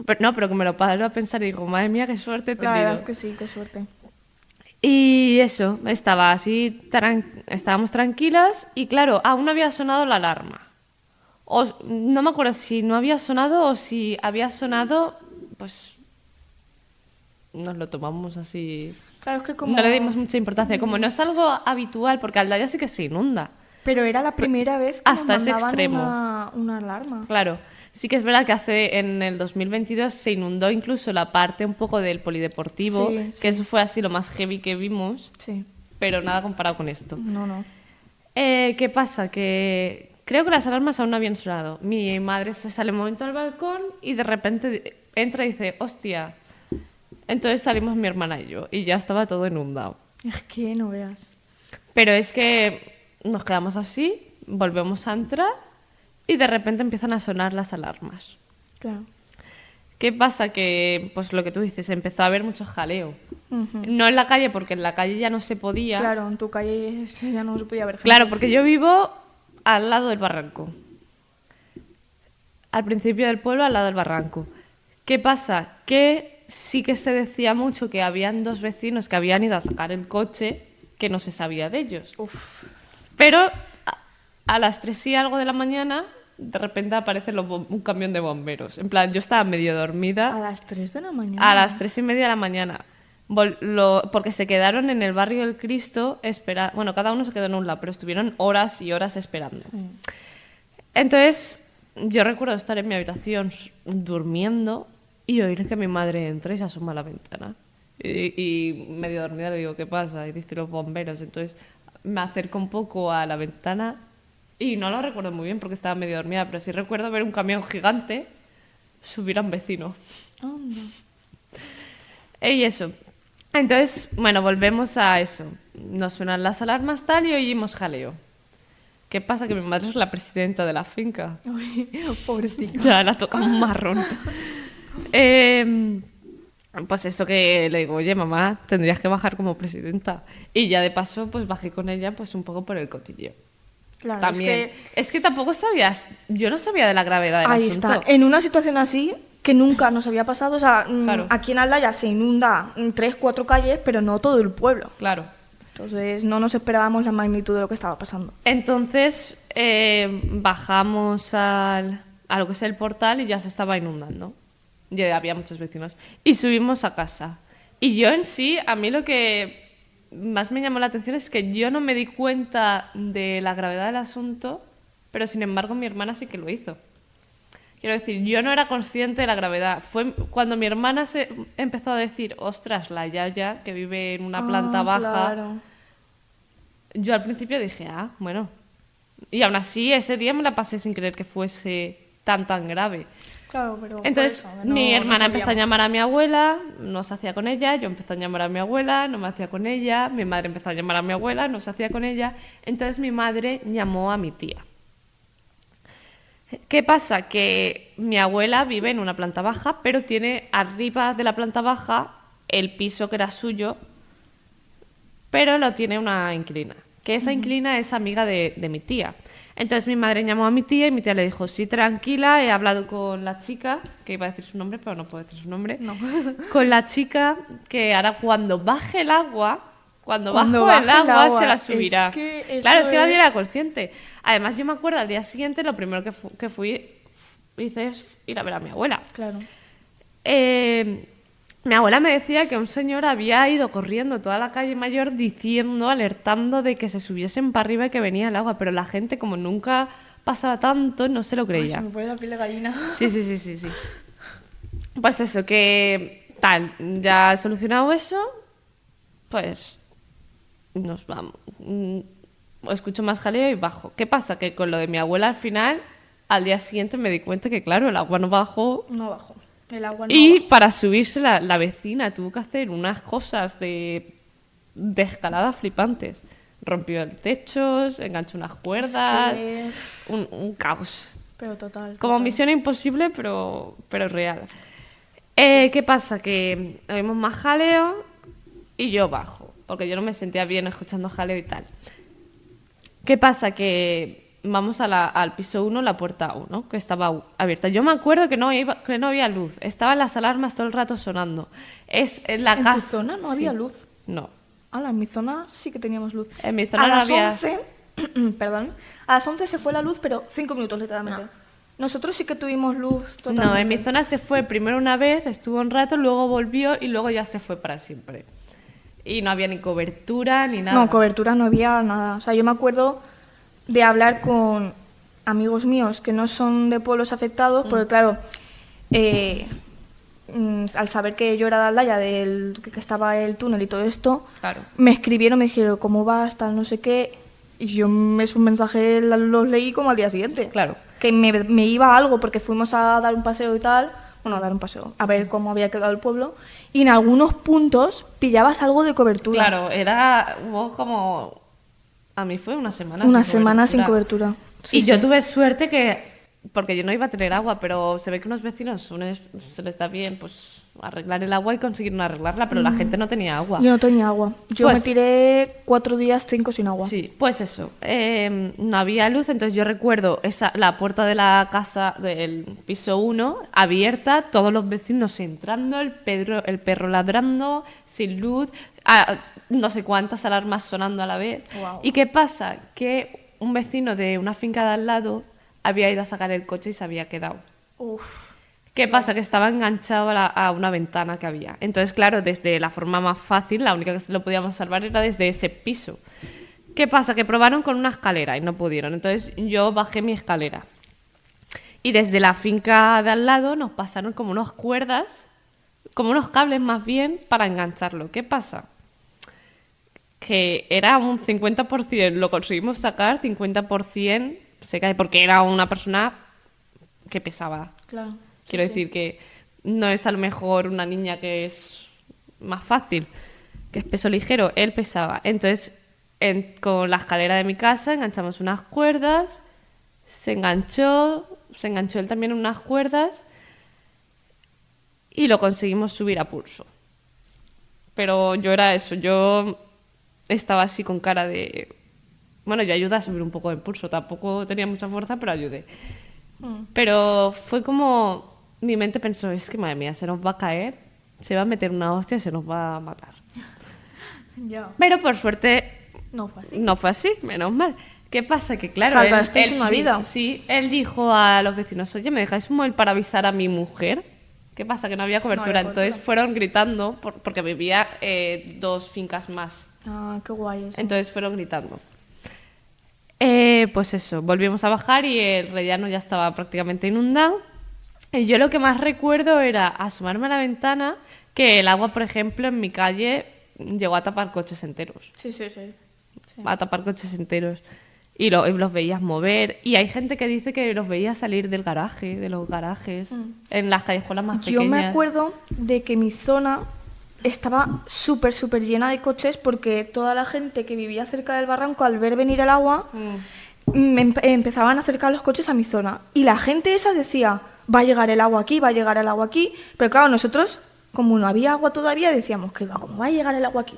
Pero, no, pero que me lo paro a pensar y digo, madre mía, qué suerte he La verdad es tenido. que sí, qué suerte. Y eso, estaba así, estábamos tranquilas y claro, aún no había sonado la alarma. No me acuerdo si no había sonado o si había sonado, pues nos lo tomamos así. Claro, es que No le dimos como... mucha importancia. Como no es algo habitual, porque Aldaya sí que se inunda. Pero era la Pe- primera vez que nos Hasta ese mandaban extremo. una alarma. Claro. Sí que es verdad que en el 2022 se inundó incluso la parte un poco del polideportivo, Sí, que sí, eso fue así lo más heavy que vimos, sí. pero nada comparado con esto. No, no. ¿Qué pasa? Que creo que las alarmas aún no habían sonado. Mi madre se sale un momento al balcón y de repente entra y dice, hostia. Entonces salimos mi hermana y yo y ya estaba todo inundado. Es que no veas. Pero es que nos quedamos así, volvemos a entrar y de repente empiezan a sonar las alarmas. Claro. ¿Qué pasa? Que, pues lo que tú dices, empezó a haber mucho jaleo. Ujú. No en la calle, porque en la calle ya no se podía. Claro, en tu calle ya no se podía ver gente. Claro, porque yo vivo al lado del barranco. Al principio del pueblo, al lado del barranco. ¿Qué pasa? Que sí que se decía mucho que habían dos vecinos que habían ido a sacar el coche que no se sabía de ellos. Uf. Pero a las 3 y algo de la mañana, de repente aparece un camión de bomberos. En plan, yo estaba medio dormida A las 3 de la mañana. a las 3:30 de la mañana. Porque se quedaron en el barrio del Cristo esperando. Bueno, cada uno se quedó en un lado, pero estuvieron horas y horas esperando. Sí. Entonces, yo recuerdo estar en mi habitación durmiendo y oír que mi madre entra y se asoma a la ventana. Y medio dormida le digo, ¿qué pasa? Y dice los bomberos. Entonces, me acerco un poco a la ventana y no lo recuerdo muy bien porque estaba medio dormida, pero sí recuerdo ver un camión gigante subir a un vecino. Anda. Y eso. Entonces, bueno, volvemos a eso. Nos suenan las alarmas tal y oímos jaleo. ¿Qué pasa? Que mi madre es la presidenta de la finca. Ay, pobrecita. Ya la toca un marrón. Eh, pues eso que le digo, oye mamá, tendrías que bajar como presidenta. Y ya de paso, pues bajé con ella pues un poco por el cotilleo. Claro, También. Es que tampoco sabías, yo no sabía de la gravedad del ahí asunto. está. En una situación así que nunca nos había pasado, o sea, Claro. aquí en Aldaya se inunda 3, 4 calles, pero no todo el pueblo. Claro. Entonces no nos esperábamos la magnitud de lo que estaba pasando. Entonces bajamos a lo que es el portal y ya se estaba inundando. Ya había muchos vecinos. Y subimos a casa. Y yo en sí, a mí lo que más me llamó la atención es que yo no me di cuenta de la gravedad del asunto, pero sin embargo mi hermana sí que lo hizo. Quiero decir, yo no era consciente de la gravedad. Fue cuando mi hermana se empezó a decir, ostras, la Yaya, que vive en una planta baja. Claro. Yo al principio dije, bueno. Y aún así, ese día me la pasé sin creer que fuese tan grave. Claro, pero por Entonces, eso, mi no hermana empezó a sabíamos. llamar a mi abuela, no se hacía con ella, yo empecé a llamar a mi abuela, no me hacía con ella, mi madre empezó a llamar a mi abuela, no se hacía con ella. Entonces mi madre llamó a mi tía. ¿Qué pasa? Que mi abuela vive en una planta baja, pero tiene arriba de la planta baja el piso que era suyo, pero lo tiene una inquilina, que esa inquilina es amiga de mi tía. Entonces mi madre llamó a mi tía y mi tía le dijo, sí, tranquila, he hablado con la chica, que iba a decir su nombre, pero no puedo decir su nombre, No. con la chica que ahora cuando baje el agua, cuando Cuando bajo el baje el agua agua, se la es subirá. que eso Claro, es que nadie es- era consciente. Además yo me acuerdo al día siguiente lo primero que hice es ir a ver a mi abuela. Claro. Mi abuela me decía que un señor había ido corriendo toda la calle mayor diciendo, alertando de que se subiesen para arriba y que venía el agua, pero la gente como nunca pasaba tanto no se lo Ay, creía. se me pone la piel de gallina. Sí. Pues eso, que tal, ya he solucionado eso, pues nos vamos. Escucho más jaleo y bajo. ¿Qué pasa? Que con lo de mi abuela al final, al día siguiente me di cuenta que claro, el agua no bajó. No bajo. El agua no Y baja. para subirse la vecina tuvo que hacer unas cosas de escalada flipantes. Rompió el techo, se enganchó unas cuerdas, que- un caos. Pero total. Como total. misión imposible, pero real. ¿Qué pasa? Que oímos más jaleo y yo bajo, porque yo no me sentía bien escuchando jaleo y tal. ¿Qué pasa? Que vamos al piso 1, la puerta 1, que estaba abierta. Yo me acuerdo que no había luz. Estaban las alarmas todo el rato sonando. Es en la ¿En casa. tu zona no había luz? No. Ala, en mi zona sí que teníamos luz. En mi zona a no las había. 11, perdón, a las 11 se fue la luz, pero 5 minutos literalmente. Nosotros sí que tuvimos luz totalmente. No, en mi zona se fue primero una vez, estuvo un rato, luego volvió y luego ya se fue para siempre. Y no había ni cobertura ni nada. No, cobertura no había nada. O sea, yo me acuerdo de hablar con amigos míos que no son de pueblos afectados, porque claro, al saber que yo era de Aldaya, que estaba el túnel y todo esto, Claro. me escribieron, me dijeron cómo vas, tal, no sé qué, y yo esos mensajes los leí como al día siguiente. Claro. Que me iba a algo porque fuimos a dar un paseo y tal, bueno, a dar un paseo, a ver cómo había quedado el pueblo, y en algunos puntos pillabas algo de cobertura. Claro, hubo como... A mí fue una semana Una semana sin cobertura. Sí, y yo sí. tuve suerte porque yo no iba a tener agua, pero se ve que unos vecinos se les da bien pues arreglar el agua y consiguieron arreglarla, pero la gente no tenía agua. Yo no tenía agua. Yo Pues- me tiré 4 días, 5 sin agua. Sí, pues eso. No había luz, entonces yo recuerdo la puerta de la casa del piso 1 abierta, todos los vecinos entrando, el perro ladrando, sin luz, no sé cuántas alarmas sonando a la vez. Guau. ¿Y qué pasa? Que un vecino de una finca de al lado había ido a sacar el coche y se había quedado. Uf. ¿Qué pasa? Que estaba enganchado a una ventana que había. Entonces, claro, desde la forma más fácil, la única que lo podíamos salvar era desde ese piso. ¿Qué pasa? Que probaron con una escalera y no pudieron. Entonces yo bajé mi escalera. Y desde la finca de al lado nos pasaron como unas cuerdas, como unos cables más bien, para engancharlo. ¿Qué pasa? Que era un 50%, lo conseguimos sacar, 50% se cae, porque era una persona que pesaba. Claro. Quiero decir que no es a lo mejor una niña que es más fácil, que es peso ligero, él pesaba. Entonces, con la escalera de mi casa enganchamos unas cuerdas, se enganchó él también unas cuerdas y lo conseguimos subir a pulso. Pero yo era eso, yo estaba así con cara de... Bueno, yo ayudé a subir un poco de pulso, tampoco tenía mucha fuerza, pero ayudé. Pero fue como... Mi mente pensó, es que madre mía, se nos va a caer, se va a meter una hostia y se nos va a matar. Ya. Pero por suerte No fue así. no fue así, menos mal. ¿Qué pasa? Que claro, Salvasteis una vida. Sí, él dijo a los vecinos, oye, ¿me dejáis un móvil para avisar a mi mujer? ¿Qué pasa? Que no había cobertura. había cobertura. Entonces fueron gritando, porque vivía 2 fincas más. Ah, qué guay eso. Entonces fueron gritando. Pues eso, volvimos a bajar y el rellano ya estaba prácticamente inundado. Y yo lo que más recuerdo era asomarme a la ventana, que el agua, por ejemplo, en mi calle llegó a tapar coches enteros. Sí, sí, sí. A tapar coches enteros. Y los veías mover. Y hay gente que dice que los veía salir del garaje, de los garajes, en las callejuelas más pequeñas. Yo me acuerdo de que mi zona estaba súper, súper llena de coches porque toda la gente que vivía cerca del barranco, al ver venir el agua, empezaban a acercar los coches a mi zona. Y la gente esa decía, va a llegar el agua aquí, va a llegar el agua aquí. Pero claro, nosotros, como no había agua todavía, decíamos que ¿cómo va a llegar el agua aquí?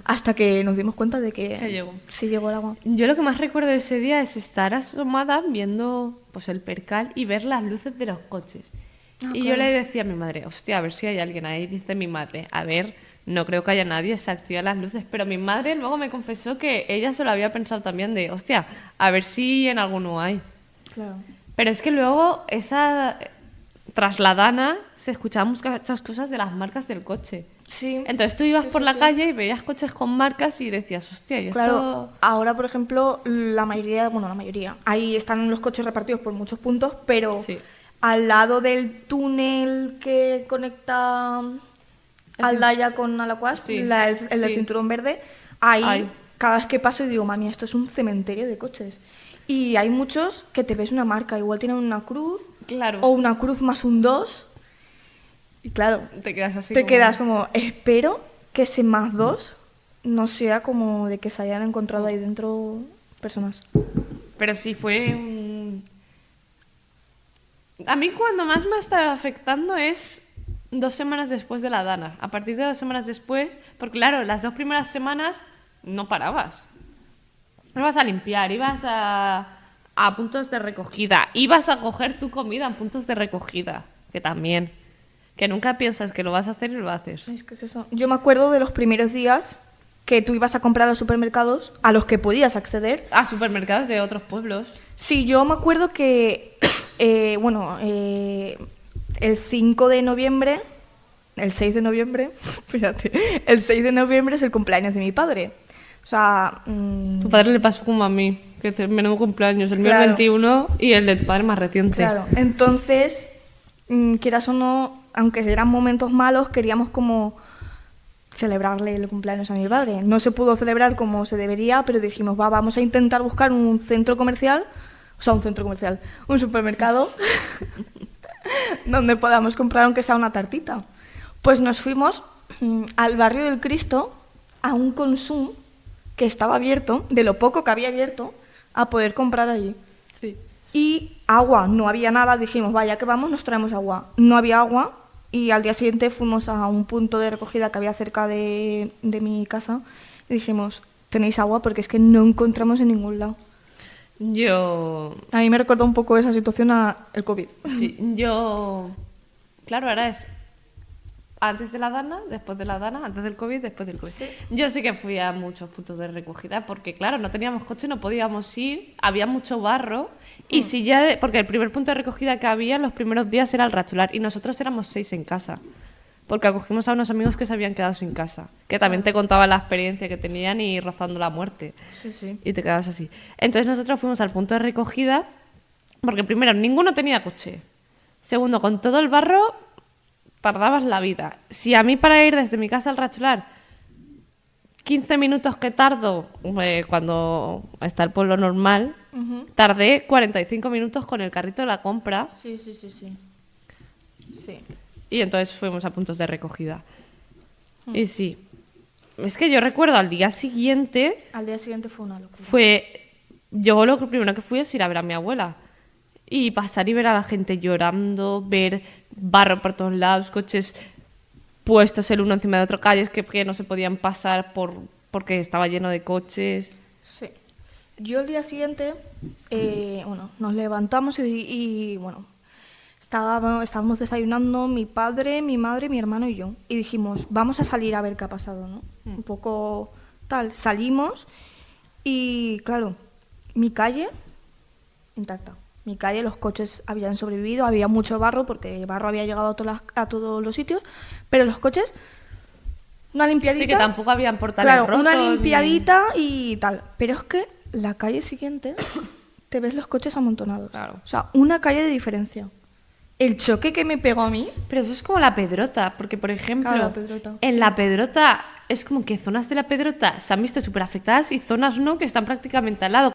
Hasta que nos dimos cuenta de que llegó. sí llegó el agua. Yo lo que más recuerdo de ese día es estar asomada viendo pues el percal y ver las luces de los coches. Y yo claro. le decía a mi madre, hostia, a ver si hay alguien ahí. Dice mi madre, a ver, no creo que haya nadie, se activan las luces. Pero mi madre luego me confesó que ella se lo había pensado también de, hostia, a ver si en alguno hay. Claro. Pero es que luego tras la Dana se escuchaban muchas cosas de las marcas del coche. Sí. Entonces tú ibas Sí, por sí, la sí. calle y veías coches con marcas y decías, hostia, y Claro, esto... ahora por ejemplo, la mayoría, ahí están los coches repartidos por muchos puntos, pero Sí. al lado del túnel que conecta Aldaya con Alacuas, Sí, el del sí. cinturón verde, ahí Ay. cada vez que paso digo, mami, esto es un cementerio de coches. Y hay muchos que te ves una marca, igual tienen una cruz Claro. o una cruz más un 2. Y claro, Te quedas así te como- quedas como, espero que ese más 2 no sea como de que se hayan encontrado ahí dentro personas. Pero sí fue A mí cuando más me está afectando es 2 semanas después de la Dana. A partir de 2 semanas después, porque claro, las 2 primeras semanas no parabas. Ibas a limpiar, ibas a a puntos de recogida. Ibas a coger tu comida en puntos de recogida, que también. Que nunca piensas que lo vas a hacer y lo haces. Es que es eso. Yo me acuerdo de los primeros días que tú ibas a comprar a los supermercados a los que podías acceder. A supermercados de otros pueblos. Sí, yo me acuerdo que, el 5 de noviembre, el 6 de noviembre, fíjate, el 6 de noviembre es el cumpleaños de mi padre. O sea... Tu padre le pasó como a mí, que es el menudo cumpleaños. El mío es Claro. 21 y el de tu padre más reciente. Claro, entonces, quieras o no, aunque eran momentos malos, queríamos como celebrarle el cumpleaños a mi padre. No se pudo celebrar como se debería, pero dijimos, vamos a intentar buscar un centro comercial, un supermercado, donde podamos comprar aunque sea una tartita. Pues nos fuimos al barrio del Cristo, a un Consum que estaba abierto, de lo poco que había abierto, a poder comprar allí. Sí. Y agua, no había nada, dijimos, vaya que vamos, nos traemos agua. No había agua y al día siguiente fuimos a un punto de recogida que había cerca de mi casa y dijimos, ¿tenéis agua? Porque es que no encontramos en ningún lado. Yo... A mí me recuerda un poco esa situación al COVID. Sí, yo... Claro, ahora es antes de la Dana, después de la Dana, antes del COVID, después del COVID. Sí. Yo sí que fui a muchos puntos de recogida porque, claro, no teníamos coche, no podíamos ir, había mucho barro y si ya... Porque el primer punto de recogida que había en los primeros días era el Rachular y nosotros éramos 6 en casa. Porque acogimos a unos amigos que se habían quedado sin casa, que también te contaban la experiencia que tenían y rozando la muerte. Sí, sí. Y te quedabas así. Entonces nosotros fuimos al punto de recogida porque primero, ninguno tenía coche. Segundo, con todo el barro tardabas la vida. Si a mí para ir desde mi casa al Rachular 15 minutos que tardo cuando está el pueblo normal, tardé 45 minutos con el carrito de la compra Sí, sí, sí, sí. Sí. y entonces fuimos a puntos de recogida. Y sí, es que yo recuerdo al día siguiente Al día siguiente fue una locura. yo lo primero que fui es ir a ver a mi abuela y pasar y ver a la gente llorando, ver barro por todos lados, coches puestos el uno encima de otro, calles que no se podían pasar porque estaba lleno de coches. Sí. Yo el día siguiente, nos levantamos y estábamos desayunando mi padre, mi madre, mi hermano y yo. Y dijimos, vamos a salir a ver qué ha pasado, ¿no? Un poco tal. Salimos y, claro, mi calle intacta. Mi calle, los coches habían sobrevivido, había mucho barro porque el barro había llegado a todos los sitios, pero los coches, una limpiadita. Sí, que tampoco habían portales Claro, rotos. una limpiadita y tal. Pero es que la calle siguiente te ves los coches amontonados. Claro. O sea, una calle de diferencia. El choque que me pegó a mí. Pero eso es como la Pedrota, porque por ejemplo, Claro, la Pedrota, en sí. la Pedrota es como que zonas de la Pedrota se han visto súper afectadas y zonas no que están prácticamente al lado.